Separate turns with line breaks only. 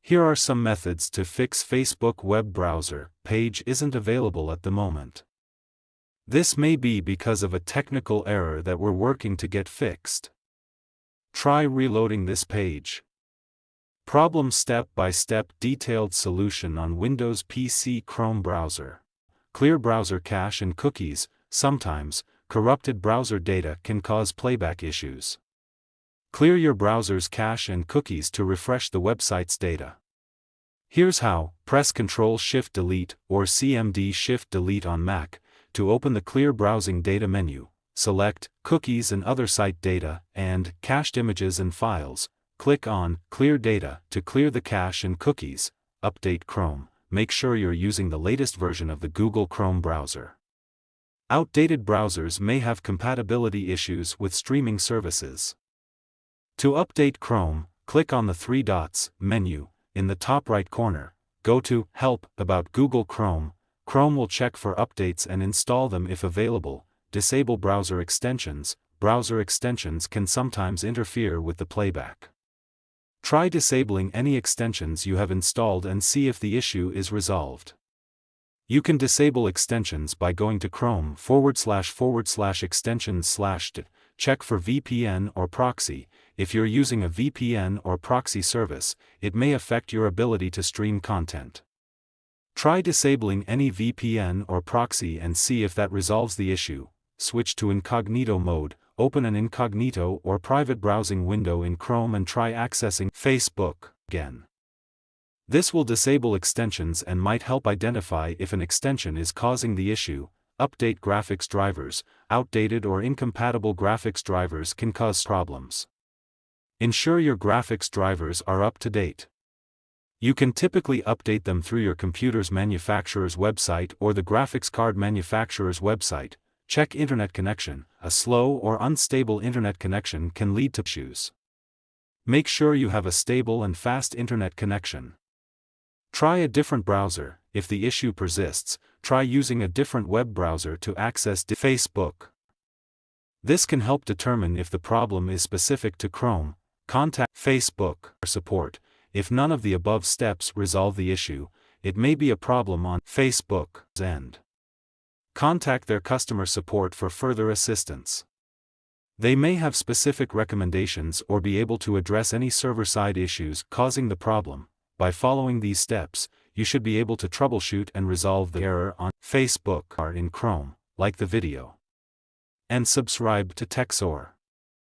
Here are some methods to fix Facebook web browser page isn't available at the moment. This may be because of a technical error that we're working to get fixed. Try reloading this page. Problem step-by-step detailed solution on Windows PC Chrome browser. Clear browser cache and cookies. Sometimes, corrupted browser data can cause playback issues. Clear your browser's cache and cookies to refresh the website's data. Here's how: press Ctrl Shift Delete or Cmd Shift Delete on Mac to open the Clear Browsing Data menu. Select Cookies and Other Site Data and Cached Images and Files. Click on Clear Data to clear the cache and cookies. Update Chrome. Make sure you're using the latest version of the Google Chrome browser. Outdated browsers may have compatibility issues with streaming services. To update Chrome, click on the three dots menu in the top right corner. Go to Help About Google Chrome. Chrome will check for updates and install them if available. Disable browser extensions. Browser extensions can sometimes interfere with the playback. Try disabling any extensions you have installed and see if the issue is resolved. You can disable extensions by going to Chrome//extensions/. Check for VPN or proxy. If you're using a VPN or proxy service, it may affect your ability to stream content. Try disabling any VPN or proxy and see if that resolves the issue. Switch to incognito mode. Open an incognito or private browsing window in Chrome and try accessing Facebook again. This will disable extensions and might help identify if an extension is causing the issue. Update graphics drivers. Outdated or incompatible graphics drivers can cause problems. Ensure your graphics drivers are up to date. You can typically update them through your computer's manufacturer's website or the graphics card manufacturer's website. Check internet connection. A slow or unstable internet connection can lead to issues. Make sure you have a stable and fast internet connection. Try a different browser. If the issue persists, try using a different web browser to access Facebook. This can help determine if the problem is specific to Chrome. Contact Facebook support. If none of the above steps resolve the issue, it may be a problem on Facebook's end. Contact their customer support for further assistance. They may have specific recommendations or be able to address any server-side issues causing the problem. By following these steps, you should be able to troubleshoot and resolve the error on Facebook or in Chrome. Like the video and subscribe to TechSoar.